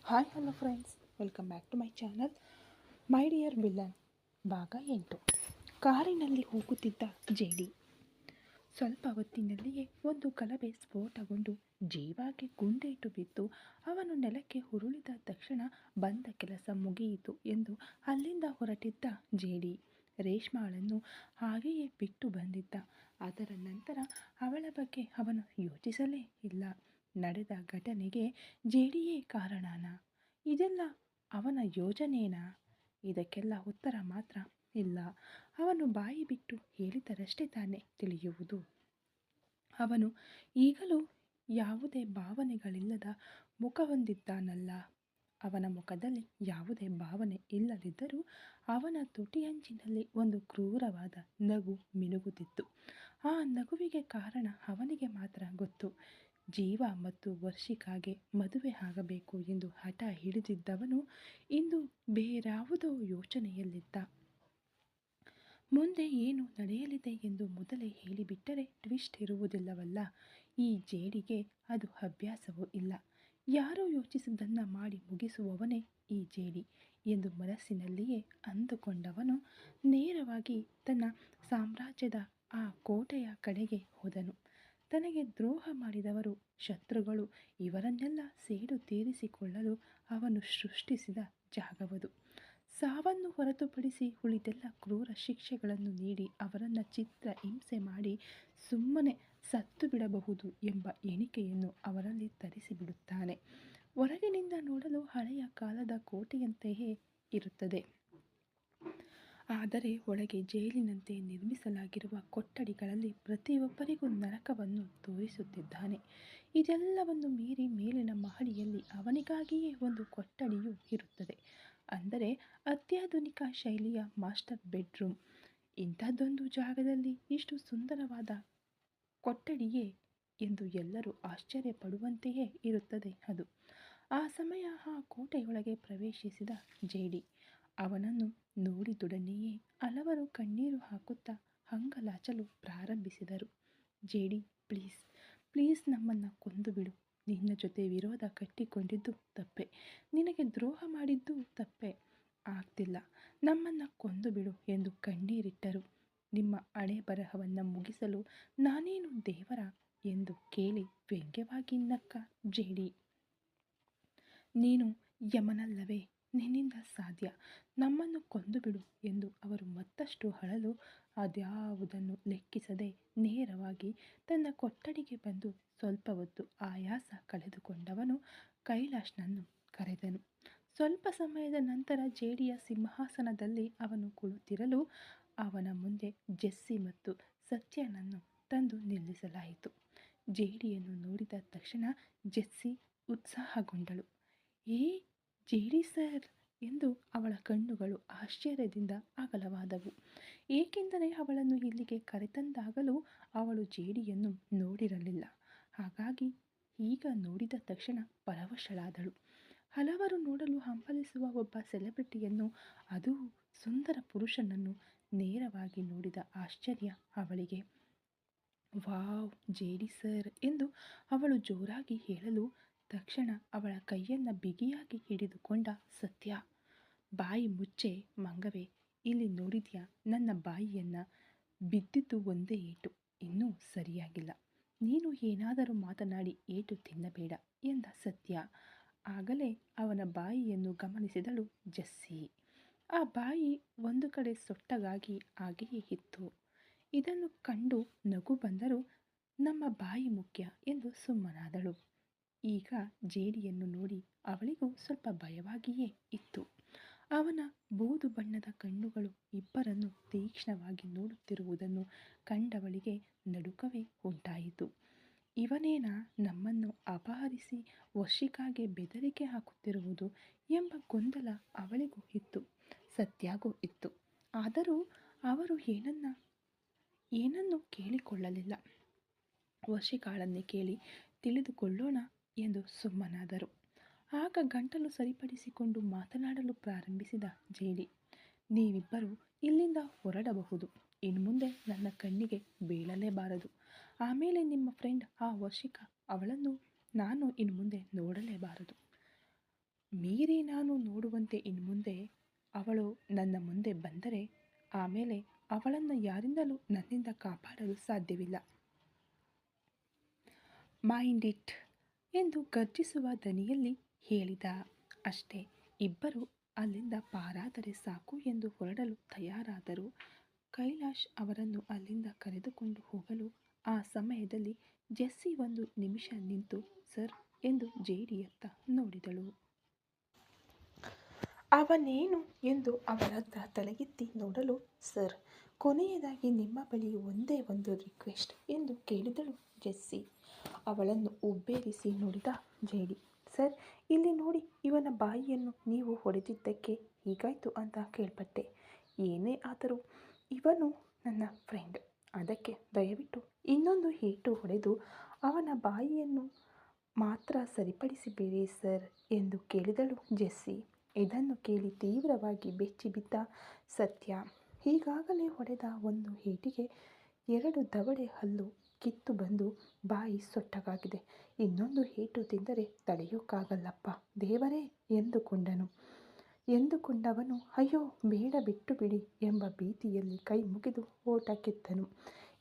Hi hello friends, welcome back to my channel. My dear villain ಭಾಗ 8. ಕಾರಿನಲ್ಲಿ ಹೋಗುತ್ತಿದ್ದ ಜೇಡಿ. ಸ್ವಲ್ಪ ಹೊತ್ತಿನಲ್ಲಿಯೇ ಒಂದು ಗಲಭೆ ಸ್ಫೋಟಗೊಂಡು ಜೀವಾಗೆ ಗುಂಡೇಟು ಬಿದ್ದು ಅವನು ನೆಲಕ್ಕೆ ಉರುಳಿದ ತಕ್ಷಣ ಬಂದ ಕೆಲಸ ಮುಗಿಯಿತು ಎಂದು ಅಲ್ಲಿಂದ ಹೊರಟಿದ್ದ ಜೇಡಿ ರೇಷ್ಮಾಳನ್ನು ಹಾಗೆಯೇ ಬಿಟ್ಟು ಬಂದಿದ್ದ. ಅದರ ನಂತರ ಅವಳ ಬಗ್ಗೆ ಅವನು ಯೋಚಿಸಲೇ ಇಲ್ಲ. ನಡೆದ ಘಟನೆಗೆ ಜೇಡಿಯೇ ಕಾರಣನಾ? ಇದೆಲ್ಲ ಅವನ ಯೋಜನೆನಾ? ಇದಕ್ಕೆಲ್ಲ ಉತ್ತರ ಮಾತ್ರ ಇಲ್ಲ. ಅವನು ಬಾಯಿ ಬಿಟ್ಟು ಹೇಳಿದರಷ್ಟೇ ತಾನೇ ತಿಳಿಯುವುದು. ಅವನು ಈಗಲೂ ಯಾವುದೇ ಭಾವನೆಗಳಿಲ್ಲದ ಮುಖ ಹೊಂದಿದ್ದಾನಲ್ಲ. ಅವನ ಮುಖದಲ್ಲಿ ಯಾವುದೇ ಭಾವನೆ ಇಲ್ಲದಿದ್ದರೂ ಅವನ ತುಟಿಯಂಚಿನಲ್ಲಿ ಒಂದು ಕ್ರೂರವಾದ ನಗು ಮಿನುಗುತ್ತಿತ್ತು. ಆ ನಗುವಿಗೆ ಕಾರಣ ಅವನಿಗೆ ಮಾತ್ರ ಗೊತ್ತು. ಜೀವ ಮತ್ತು ವರ್ಷಿಕಾಗೆ ಮದುವೆ ಆಗಬೇಕು ಎಂದು ಹಠ ಹಿಡಿದಿದ್ದವನು ಇಂದು ಬೇರಾವುದೋ ಯೋಚನೆಯಲ್ಲಿದ್ದ. ಮುಂದೆ ಏನು ನಡೆಯಲಿದೆ ಎಂದು ಮೊದಲೇ ಹೇಳಿಬಿಟ್ಟರೆ ಟ್ವಿಸ್ಟ್ ಇರುವುದಿಲ್ಲವಲ್ಲ. ಈ ಜೇಡಿಗೆ ಅದು ಅಭ್ಯಾಸವೂ ಇಲ್ಲ. ಯಾರೋ ಯೋಚಿಸಿದ್ದನ್ನು ಮಾಡಿ ಮುಗಿಸುವವನೇ ಈ ಜೇಡಿ ಎಂದು ಮನಸ್ಸಿನಲ್ಲಿಯೇ ಅಂದುಕೊಂಡವನು ನೇರವಾಗಿ ತನ್ನ ಸಾಮ್ರಾಜ್ಯದ ಆ ಕೋಟೆಯ ಕಡೆಗೆ ಹೋದನು. ತನಗೆ ದ್ರೋಹ ಮಾಡಿದವರು, ಶತ್ರುಗಳು, ಇವರನ್ನೆಲ್ಲ ಸೇಡು ತೀರಿಸಿಕೊಳ್ಳಲು ಅವನು ಸೃಷ್ಟಿಸಿದ ಜಾಗವದು. ಸಾವನ್ನು ಹೊರತುಪಡಿಸಿ ಉಳಿದೆಲ್ಲ ಕ್ರೂರ ಶಿಕ್ಷೆಗಳನ್ನು ನೀಡಿ ಅವರನ್ನು ಚಿತ್ರ ಹಿಂಸೆ ಮಾಡಿ ಸುಮ್ಮನೆ ಸತ್ತು ಬಿಡಬಹುದು ಎಂಬ ಎಣಿಕೆಯನ್ನು ಅವರಲ್ಲಿ ತರಿಸಿಬಿಡುತ್ತಾನೆ. ಹೊರಗಿನಿಂದ ನೋಡಲು ಹಳೆಯ ಕಾಲದ ಕೋಟೆಯಂತೆಯೇ ಇರುತ್ತದೆ. ಆದರೆ ಒಳಗೆ ಜೈಲಿನಂತೆ ನಿರ್ಮಿಸಲಾಗಿರುವ ಕೊಠಡಿಗಳಲ್ಲಿ ಪ್ರತಿಯೊಬ್ಬರಿಗೂ ನರಕವನ್ನು ತೋರಿಸುತ್ತಿದ್ದಾನೆ. ಇದೆಲ್ಲವನ್ನು ಮೀರಿ ಮೇಲಿನ ಮಹಡಿಯಲ್ಲಿ ಅವನಿಗಾಗಿಯೇ ಒಂದು ಕೊಠಡಿಯೂ ಇರುತ್ತದೆ. ಅಂದರೆ ಅತ್ಯಾಧುನಿಕ ಶೈಲಿಯ ಮಾಸ್ಟರ್ ಬೆಡ್ರೂಮ್. ಇಂಥದ್ದೊಂದು ಜಾಗದಲ್ಲಿ ಇಷ್ಟು ಸುಂದರವಾದ ಕೊಠಡಿಯೇ ಎಂದು ಎಲ್ಲರೂ ಆಶ್ಚರ್ಯಪಡುವಂತೆಯೇ ಇರುತ್ತದೆ ಅದು. ಆ ಸಮಯ ಆ ಕೋಟೆಯೊಳಗೆ ಪ್ರವೇಶಿಸಿದ ಜೇಡಿ. ಅವನನ್ನು ನೋಡಿದೊಡನೆಯೇ ಹಲವರು ಕಣ್ಣೀರು ಹಾಕುತ್ತಾ ಅಂಗಲಾಚಲು ಪ್ರಾರಂಭಿಸಿದರು. ಜೇಡಿ, ಪ್ಲೀಸ್ ಪ್ಲೀಸ್ ನಮ್ಮನ್ನು ಕೊಂದು ಬಿಡು. ನಿನ್ನ ಜೊತೆ ವಿರೋಧ ಕಟ್ಟಿಕೊಂಡಿದ್ದು ತಪ್ಪೆ. ನಿನಗೆ ದ್ರೋಹ ಮಾಡಿದ್ದು ತಪ್ಪೆ. ಆಗ್ತಿಲ್ಲ, ನಮ್ಮನ್ನು ಕೊಂದು ಬಿಡು ಎಂದು ಕಣ್ಣೀರಿಟ್ಟರು. ನಿಮ್ಮ ಹಣೆ ಬರಹವನ್ನು ಮುಗಿಸಲು ನಾನೇನು ದೇವರ ಎಂದು ಕೇಳಿ ವ್ಯಂಗ್ಯವಾಗಿ ನಕ್ಕ ಜೇಡಿ. ನೀನು ಯಮನಲ್ಲವೇ? ನಿನ್ನಿಂದ ಸಾಧ್ಯ. ನಮ್ಮನ್ನು ಕೊಂದು ಬಿಡು ಎಂದು ಅವರು ಮತ್ತಷ್ಟು ಅಳಲು ಅದ್ಯಾವುದನ್ನು ಲೆಕ್ಕಿಸದೆ ನೇರವಾಗಿ ತನ್ನ ಕೊಠಡಿಗೆ ಬಂದು ಸ್ವಲ್ಪ ಹೊತ್ತು ಆಯಾಸ ಕಳೆದುಕೊಂಡವನು ಕೈಲಾಶ್ನನ್ನು ಕರೆದನು. ಸ್ವಲ್ಪ ಸಮಯದ ನಂತರ ಜೇಡಿಯ ಸಿಂಹಾಸನದಲ್ಲಿ ಅವನು ಕುಳಿತಿರಲು ಅವನ ಮುಂದೆ ಜೆಸ್ಸಿ ಮತ್ತು ಸತ್ಯನನ್ನು ತಂದು ನಿಲ್ಲಿಸಲಾಯಿತು. ಜೇಡಿಯನ್ನು ನೋಡಿದ ತಕ್ಷಣ ಜೆಸ್ಸಿ ಉತ್ಸಾಹಗೊಂಡಳು. ಏ ಜೇಡಿ ಸರ್ ಎಂದು ಅವಳ ಕಣ್ಣುಗಳು ಆಶ್ಚರ್ಯದಿಂದ ಅಗಲವಾದವು. ಏಕೆಂದರೆ ಅವಳನ್ನು ಇಲ್ಲಿಗೆ ಕರೆತಂದಾಗಲೂ ಅವಳು ಜೇಡಿಯನ್ನು ನೋಡಿರಲಿಲ್ಲ. ಹಾಗಾಗಿ ಈಗ ನೋಡಿದ ತಕ್ಷಣ ಪರವಶಳಾದಳು. ಹಲವರು ನೋಡಲು ಹಂಬಲಿಸುವ ಒಬ್ಬ ಸೆಲೆಬ್ರಿಟಿಯನ್ನು, ಅದೂ ಸುಂದರ ಪುರುಷನನ್ನು ನೇರವಾಗಿ ನೋಡಿದ ಆಶ್ಚರ್ಯ ಅವಳಿಗೆ. ವಾವ್ ಜೇಡಿ ಸರ್ ಎಂದು ಅವಳು ಜೋರಾಗಿ ಹೇಳಲು ತಕ್ಷಣ ಅವಳ ಕೈಯನ್ನು ಬಿಗಿಯಾಗಿ ಹಿಡಿದುಕೊಂಡ ಸತ್ಯ. ಬಾಯಿ ಮುಚ್ಚೆ ಮಂಗವೇ, ಇಲ್ಲಿ ನೋಡಿದ್ಯಾ ನನ್ನ ಬಾಯಿಯನ್ನು? ಬಿದ್ದಿದ್ದು ಒಂದೇ ಏಟು, ಇನ್ನೂ ಸರಿಯಾಗಿಲ್ಲ. ನೀನು ಏನಾದರೂ ಮಾತನಾಡಿ ಏಟು ತಿನ್ನಬೇಡ ಎಂದ ಸತ್ಯ. ಆಗಲೇ ಅವನ ಬಾಯಿಯನ್ನು ಗಮನಿಸಿದಳು ಜೆಸ್ಸಿ. ಆ ಬಾಯಿ ಒಂದು ಕಡೆ ಸೊಟ್ಟಗಾಗಿ ಹಾಗೆಯೇ ಇತ್ತು. ಇದನ್ನು ಕಂಡು ನಗು ಬಂದರೂ ನಮ್ಮ ಬಾಯಿ ಮುಖ್ಯ ಎಂದು ಸುಮ್ಮನಾದಳು. ಈಗ ಜೇಡಿಯನ್ನು ನೋಡಿ ಅವಳಿಗೂ ಸ್ವಲ್ಪ ಭಯವಾಗಿಯೇ ಇತ್ತು. ಅವನ ಬೂದು ಬಣ್ಣದ ಕಣ್ಣುಗಳು ಇಬ್ಬರನ್ನು ತೀಕ್ಷ್ಣವಾಗಿ ನೋಡುತ್ತಿರುವುದನ್ನು ಕಂಡವಳಿಗೆ ನಡುಕವೇ ಉಂಟಾಯಿತು. ಇವನೇನಾ ನಮ್ಮನ್ನು ಅಪಹರಿಸಿ ವರ್ಷಿಕಾಗೆ ಬೆದರಿಕೆ ಹಾಕುತ್ತಿರುವುದು ಎಂಬ ಗೊಂದಲ ಅವಳಿಗೂ ಇತ್ತು, ಸತ್ಯಾಗೂ ಇತ್ತು. ಆದರೂ ಅವರು ಏನನ್ನೂ ಕೇಳಿಕೊಳ್ಳಲಿಲ್ಲ. ವರ್ಷಿಕಾಳನ್ನೇ ಕೇಳಿ ತಿಳಿದುಕೊಳ್ಳೋಣ ಎಂದು ಸುಮ್ಮನಾದರು. ಆಗ ಗಂಟಲು ಸರಿಪಡಿಸಿಕೊಂಡು ಮಾತನಾಡಲು ಪ್ರಾರಂಭಿಸಿದ ಜೇಡಿ. ನೀವಿಬ್ಬರು ಇಲ್ಲಿಂದ ಹೊರಡಬಹುದು. ಇನ್ಮುಂದೆ ನನ್ನ ಕಣ್ಣಿಗೆ ಬೀಳಲೇಬಾರದು. ಆಮೇಲೆ ನಿಮ್ಮ ಫ್ರೆಂಡ್ ಆ ವರ್ಷಿಕಾ, ಅವಳನ್ನು ನಾನು ಇನ್ಮುಂದೆ ನೋಡಲೇಬಾರದು. ಮೀರಿ ನಾನು ನೋಡುವಂತೆ ಇನ್ಮುಂದೆ ಅವಳು ನನ್ನ ಮುಂದೆ ಬಂದರೆ ಆಮೇಲೆ ಅವಳನ್ನು ಯಾರಿಂದಲೂ ನನ್ನಿಂದ ಕಾಪಾಡಲು ಸಾಧ್ಯವಿಲ್ಲ. ಮೈಂಡ್ ಇಟ್ ಎಂದು ಗರ್ಜಿಸುವ ದನಿಯಲ್ಲಿ ಹೇಳಿದ. ಅಷ್ಟೇ, ಇಬ್ಬರು ಅಲ್ಲಿಂದ ಪಾರಾದರೆ ಸಾಕು ಎಂದು ಹೊರಡಲು ತಯಾರಾದರು. ಕೈಲಾಶ್ ಅವರನ್ನು ಅಲ್ಲಿಂದ ಕರೆದುಕೊಂಡು ಹೋಗಲು ಆ ಸಮಯದಲ್ಲಿ ಜೆಸ್ಸಿ ಒಂದು ನಿಮಿಷ ನಿಂತು ಸರ್ ಎಂದು ಜೇಡಿಯತ್ತ ನೋಡಿದಳು. ಅವನೇನು ಎಂದು ಅವಳತ್ತ ತಲೆಗೆತ್ತಿ ನೋಡಲು ಸರ್, ಕೊನೆಯದಾಗಿ ನಿಮ್ಮ ಬಳಿ ಒಂದೇ ಒಂದು ರಿಕ್ವೆಸ್ಟ್ ಎಂದು ಕೇಳಿದಳು ಜೆಸ್ಸಿ. ಅವಳನ್ನು ಉಬ್ಬೇರಿಸಿ ನೋಡಿದ ಜೇಡಿ. ಸರ್, ಇಲ್ಲಿ ನೋಡಿ, ಇವನ ಬಾಯಿಯನ್ನು ನೀವು ಹೊಡೆದಿದ್ದಕ್ಕೆ ಹೀಗಾಯ್ತು ಅಂತ ಕೇಳ್ಪಟ್ಟೆ. ಏನೇ ಆದರೂ ಇವನು ನನ್ನ ಫ್ರೆಂಡ್, ಅದಕ್ಕೆ ದಯವಿಟ್ಟು ಇನ್ನೊಂದು ಏಟು ಹೊಡೆದು ಅವನ ಬಾಯಿಯನ್ನು ಮಾತ್ರ ಸರಿಪಡಿಸಿಬೇಡಿ ಸರ್ ಎಂದು ಕೇಳಿದಳು ಜೆಸ್ಸಿ. ಇದನ್ನು ಕೇಳಿ ತೀವ್ರವಾಗಿ ಬೆಚ್ಚಿಬಿದ್ದ ಸತ್ಯ. ಈಗಾಗಲೇ ಹೊಡೆದ ಒಂದು ಏಟಿಗೆ 2 ದವಡೆ ಹಲ್ಲು ಕಿತ್ತು ಬಂದು ಬಾಯಿ ಸೊಟ್ಟಗಾಗಿದೆ. ಇನ್ನೊಂದು ಏಟು ತಿಂದರೆ ತಡೆಯೋಕ್ಕಾಗಲ್ಲಪ್ಪ ದೇವರೇ ಎಂದುಕೊಂಡವನು ಅಯ್ಯೋ ಬೇಡ ಬಿಟ್ಟು ಬಿಡಿ ಎಂಬ ಭೀತಿಯಲ್ಲಿ ಕೈ ಮುಗಿದು ಓಟ ಕಿತ್ತನು.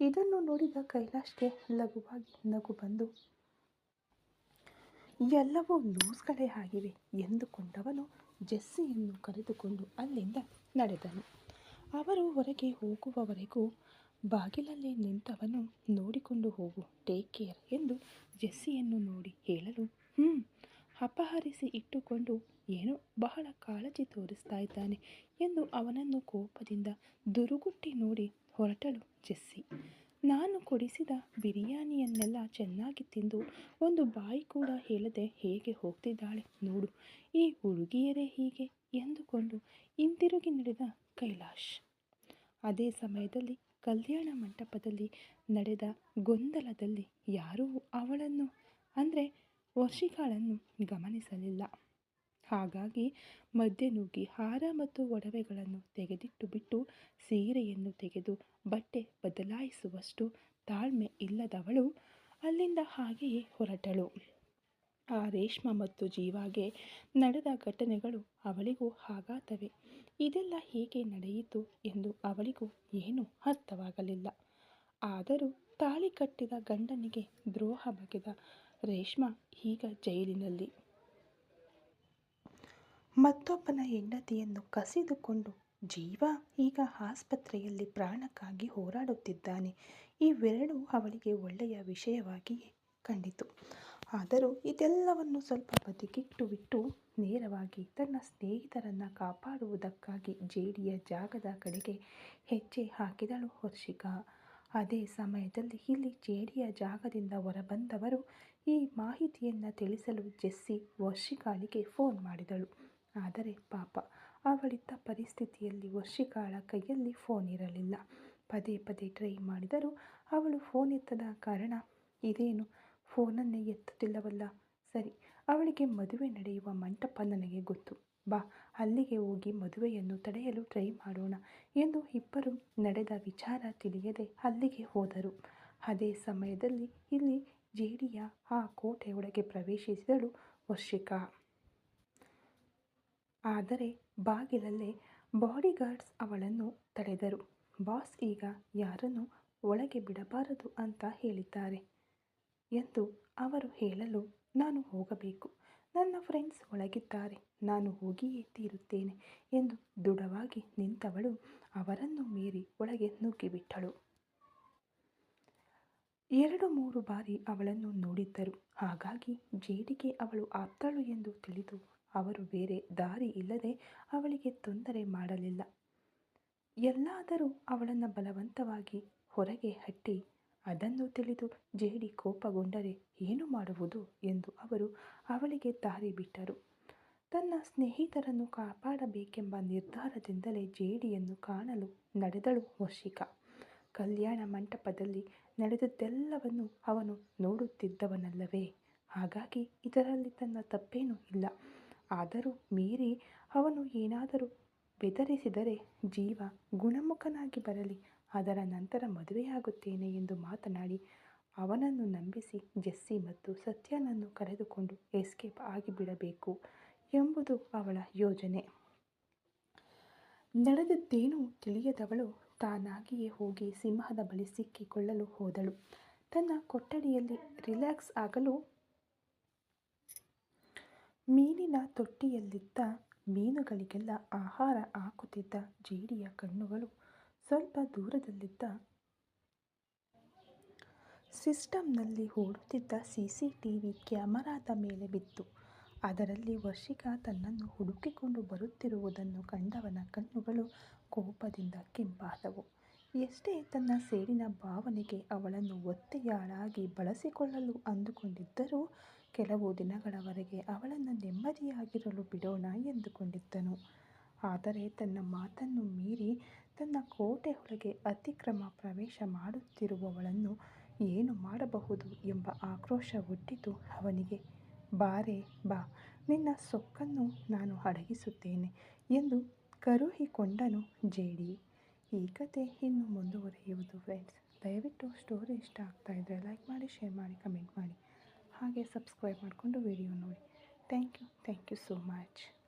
ಇದನ್ನು ನೋಡಿದ ಕೈಲಾಶ್ಗೆ ಲಘುವಾಗಿ ನಗು ಬಂದು ಎಲ್ಲವೂ ಲೂಸ್ಗಳೇ ಆಗಿವೆ ಎಂದುಕೊಂಡವನು ಜೆಸ್ಸಿಯನ್ನು ಕರೆದುಕೊಂಡು ಅಲ್ಲಿಂದ ನಡೆದನು. ಅವರು ಹೊರಗೆ ಹೋಗುವವರೆಗೂ ಬಾಗಿಲಲ್ಲೇ ನಿಂತವನು ನೋಡಿಕೊಂಡು ಹೋಗು, ಟೇಕ್ ಕೇರ್ ಎಂದು ಜೆಸ್ಸಿಯನ್ನು ನೋಡಿ ಹೇಳಲು ಅಪಹರಿಸಿ ಇಟ್ಟುಕೊಂಡು ಏನೋ ಬಹಳ ಕಾಳಜಿ ತೋರಿಸ್ತಾ ಇದ್ದಾನೆ ಎಂದು ಅವನನ್ನು ಕೋಪದಿಂದ ದುರುಗುಟ್ಟಿ ನೋಡಿ ಹೊರಟಳು ಜೆಸ್ಸಿ. ನಾನು ಕೊಡಿಸಿದ ಬಿರಿಯಾನಿಯನ್ನೆಲ್ಲ ಚೆನ್ನಾಗಿ ತಿಂದು ಒಂದು ಬಾಯಿ ಕೂಡ ಹೇಳದೆ ಹೇಗೆ ಹೋಗ್ತಿದ್ದಾಳೆ ನೋಡು, ಈ ಹುಡುಗಿಯರೇ ಹೀಗೆ ಎಂದುಕೊಂಡು ಹಿಂತಿರುಗಿ ನಡೆದ ಕೈಲಾಶ್. ಅದೇ ಸಮಯದಲ್ಲಿ ಕಲ್ಯಾಣ ಮಂಟಪದಲ್ಲಿ ನಡೆದ ಗೊಂದಲದಲ್ಲಿ ಯಾರೂ ಅವಳನ್ನು ಅಂದರೆ ವರ್ಷಿಕಾಳನ್ನು ಗಮನಿಸಲಿಲ್ಲ. ಹಾಗಾಗಿ ಮಧ್ಯೆ ನುಗ್ಗಿ ಹಾರ ಮತ್ತು ಒಡವೆಗಳನ್ನು ತೆಗೆದಿಟ್ಟು ಬಿಟ್ಟು ಸೀರೆಯನ್ನು ತೆಗೆದು ಬಟ್ಟೆ ಬದಲಾಯಿಸುವಷ್ಟು ತಾಳ್ಮೆ ಇಲ್ಲದವಳು ಅಲ್ಲಿಂದ ಹಾಗೆಯೇ ಹೊರಟಳು. ಆ ರೇಷ್ಮಾ ಮತ್ತು ಜೀವಾಗೆ ನಡೆದ ಘಟನೆಗಳು ಅವಳಿಗೂ ಆಘಾತವೇ. ಇದೆಲ್ಲ ಹೇಗೆ ನಡೆಯಿತು ಎಂದು ಅವಳಿಗೂ ಏನೂ ಅರ್ಥವಾಗಲಿಲ್ಲ. ಆದರೂ ತಾಳಿ ಕಟ್ಟಿದ ಗಂಡನಿಗೆ ದ್ರೋಹ ಬಗೆದ ರೇಷ್ಮಾ ಈಗ ಜೈಲಿನಲ್ಲಿ ಮತ್ತೊಬ್ಬನ ಹೆಂಡತಿಯನ್ನು ಕಸಿದುಕೊಂಡು ಜೀವ ಈಗ ಆಸ್ಪತ್ರೆಯಲ್ಲಿ ಪ್ರಾಣಕ್ಕಾಗಿ ಹೋರಾಡುತ್ತಿದ್ದಾನೆ. ಇವೆರಡೂ ಅವಳಿಗೆ ಒಳ್ಳೆಯ ವಿಷಯವಾಗಿಯೇ ಕಂಡಿತು. ಆದರೂ ಇದೆಲ್ಲವನ್ನು ಸ್ವಲ್ಪ ಬದಿಗಿಟ್ಟು ಬಿಟ್ಟು ನೇರವಾಗಿ ತನ್ನ ಸ್ನೇಹಿತರನ್ನು ಕಾಪಾಡುವುದಕ್ಕಾಗಿ ಜೇಡಿಯ ಜಾಗದ ಕಡೆಗೆ ಹೆಜ್ಜೆ ಹಾಕಿದಳು ವರ್ಷಿಕಾ. ಅದೇ ಸಮಯದಲ್ಲಿ ಇಲ್ಲಿ ಜೇಡಿಯ ಜಾಗದಿಂದ ಹೊರಬಂದವರು ಈ ಮಾಹಿತಿಯನ್ನು ತಿಳಿಸಲು ಜೆಸ್ಸಿ ವರ್ಷಿಕಾಳಿಗೆ ಫೋನ್ ಮಾಡಿದಳು. ಆದರೆ ಪಾಪ ಅವಳಿದ್ದ ಪರಿಸ್ಥಿತಿಯಲ್ಲಿ ವರ್ಷಿಕಾಳ ಕೈಯಲ್ಲಿ ಫೋನ್ ಇರಲಿಲ್ಲ. ಪದೇ ಪದೇ ಟ್ರೈ ಮಾಡಿದರೂ ಅವಳು ಫೋನ್ ಎತ್ತದ ಕಾರಣ ಇದೇನು ಫೋನನ್ನೇ ಎತ್ತುತ್ತಿಲ್ಲವಲ್ಲ, ಸರಿ ಅವಳಿಗೆ ಮದುವೆ ನಡೆಯುವ ಮಂಟಪ ನನಗೆ ಗೊತ್ತು, ಬಾ ಅಲ್ಲಿಗೆ ಹೋಗಿ ಮದುವೆಯನ್ನು ತಡೆಯಲು ಟ್ರೈ ಮಾಡೋಣ ಎಂದು ಇಬ್ಬರು ನಡೆದ ವಿಚಾರ ತಿಳಿಯದೆ ಅಲ್ಲಿಗೆ ಹೋದರು. ಅದೇ ಸಮಯದಲ್ಲಿ ಇಲ್ಲಿ ಜೇಡಿಯ ಆ ಕೋಟೆಯೊಳಗೆ ಪ್ರವೇಶಿಸಿದಳು ವರ್ಷಿಕಾ. ಆದರೆ ಬಾಗಿಲಲ್ಲೇ ಬಾಡಿಗಾರ್ಡ್ಸ್ ಅವಳನ್ನು ತಡೆದರು. ಬಾಸ್ ಈಗ ಯಾರನ್ನು ಒಳಗೆ ಬಿಡಬಾರದು ಅಂತ ಹೇಳಿದ್ದಾರೆ ಎಂದು ಅವರು ಹೇಳಲು ನಾನು ಹೋಗಬೇಕು, ನನ್ನ ಫ್ರೆಂಡ್ಸ್ ಒಳಗಿದ್ದಾರೆ, ನಾನು ಹೋಗಿಯೇ ತೀರುತ್ತೇನೆ ಎಂದು ದೃಢವಾಗಿ ನಿಂತವಳು ಅವರನ್ನು ಮೀರಿ ಒಳಗೆ ನುಗ್ಗಿಬಿಟ್ಟಳು. 2-3 ಬಾರಿ ಅವಳನ್ನು ನೋಡಿದ್ದರು. ಹಾಗಾಗಿ ಜೇಡಿಗೆ ಅವಳು ಆಪ್ತಳು ಎಂದು ತಿಳಿದು ಅವರು ಬೇರೆ ದಾರಿ ಇಲ್ಲದೆ ಅವಳಿಗೆ ತೊಂದರೆ ಮಾಡಲಿಲ್ಲ. ಎಲ್ಲಾದರೂ ಅವಳನ್ನು ಬಲವಂತವಾಗಿ ಹೊರಗೆ ಅಟ್ಟಿ ಅದನ್ನು ತಿಳಿದು ಜೇಡಿ ಕೋಪಗೊಂಡರೆ ಏನು ಮಾಡುವುದು ಎಂದು ಅವರು ಅವಳಿಗೆ ದಾರಿ ಬಿಟ್ಟರು. ತನ್ನ ಸ್ನೇಹಿತರನ್ನು ಕಾಪಾಡಬೇಕೆಂಬ ನಿರ್ಧಾರದಿಂದಲೇ ಜೇಡಿಯನ್ನು ಕಾಣಲು ನಡೆದಳು ವರ್ಷಿಕಾ. ಕಲ್ಯಾಣ ಮಂಟಪದಲ್ಲಿ ನಡೆದದ್ದೆಲ್ಲವನ್ನು ಅವನು ನೋಡುತ್ತಿದ್ದವನಲ್ಲವೇ, ಹಾಗಾಗಿ ಇದರಲ್ಲಿ ತನ್ನ ತಪ್ಪೇನೂ ಇಲ್ಲ. ಆದರೂ ಮೀರಿ ಅವನು ಏನಾದರೂ ಬೆದರಿಸಿದರೆ ಜೀವ ಗುಣಮುಖನಾಗಿ ಬರಲಿ, ಅದರ ನಂತರ ಮದುವೆಯಾಗುತ್ತೇನೆ ಎಂದು ಮಾತನಾಡಿ ಅವನನ್ನು ನಂಬಿಸಿ ಜೆಸ್ಸಿ ಮತ್ತು ಸತ್ಯನನ್ನು ಕರೆದುಕೊಂಡು ಎಸ್ಕೇಪ್ ಆಗಿಬಿಡಬೇಕು ಎಂಬುದು ಅವಳ ಯೋಜನೆ. ನಡೆದದ್ದೇನೂ ತಿಳಿಯದವಳು ತಾನಾಗಿಯೇ ಹೋಗಿ ಸಿಂಹದ ಬಳಿ ಸಿಕ್ಕಿಕೊಳ್ಳಲು ಹೋದಳು. ತನ್ನ ಕೊಠಡಿಯಲ್ಲಿ ರಿಲ್ಯಾಕ್ಸ್ ಆಗಲು ಮೀನಿನ ತೊಟ್ಟಿಯಲ್ಲಿದ್ದ ಮೀನುಗಳಿಗೆಲ್ಲ ಆಹಾರ ಹಾಕುತ್ತಿದ್ದ ಜೇಡಿಯ ಕಣ್ಣುಗಳು ಸ್ವಲ್ಪ ದೂರದಲ್ಲಿದ್ದ ಸಿಸ್ಟಂನಲ್ಲಿ ಓಡುತ್ತಿದ್ದ CCTV ಕ್ಯಾಮರಾದ ಮೇಲೆ ಬಿತ್ತು. ಅದರಲ್ಲಿ ವರ್ಷಿಕಾ ತನ್ನನ್ನು ಹುಡುಕಿಕೊಂಡು ಬರುತ್ತಿರುವುದನ್ನು ಕಂಡವನ ಕಣ್ಣುಗಳು ಕೋಪದಿಂದ ಕೆಂಪಾದವು. ಎಷ್ಟೇ ತನ್ನ ಸೇಡಿನ ಭಾವನೆಗೆ ಅವಳನ್ನು ಒತ್ತೆಯಾಳಾಗಿ ಬಳಸಿಕೊಳ್ಳಲು ಅಂದುಕೊಂಡಿದ್ದರೂ ಕೆಲವು ದಿನಗಳವರೆಗೆ ಅವಳನ್ನು ನೆಮ್ಮದಿಯಾಗಿರಲು ಬಿಡೋಣ ಎಂದುಕೊಂಡಿದ್ದನು. ಆದರೆ ತನ್ನ ಮಾತನ್ನು ಮೀರಿ ತನ್ನ ಕೋಟೆಯೊಳಗೆ ಅತಿಕ್ರಮ ಪ್ರವೇಶ ಮಾಡುತ್ತಿರುವವಳನ್ನು ಏನು ಮಾಡಬಹುದು ಎಂಬ ಆಕ್ರೋಶ ಹುಟ್ಟಿತು ಅವನಿಗೆ. ಬಾರೆ ಬಾ, ನಿನ್ನ ಸೊಕ್ಕನ್ನು ನಾನು ಅಡಗಿಸುತ್ತೇನೆ ಎಂದು ಕರುಹಿಕೊಂಡನು ಜೇಡಿ. ಈ ಕತೆ ಇನ್ನು ಮುಂದುವರಿಯುವುದು ಫ್ರೆಂಡ್ಸ್. ದಯವಿಟ್ಟು ಸ್ಟೋರಿ ಇಷ್ಟ ಆಗ್ತಾ ಇದ್ದರೆ ಲೈಕ್ ಮಾಡಿ, ಶೇರ್ ಮಾಡಿ, ಕಮೆಂಟ್ ಮಾಡಿ, ಹಾಗೆ ಸಬ್ಸ್ಕ್ರೈಬ್ ಮಾಡಿಕೊಂಡು ವಿಡಿಯೋ ನೋಡಿ. Thank you so much.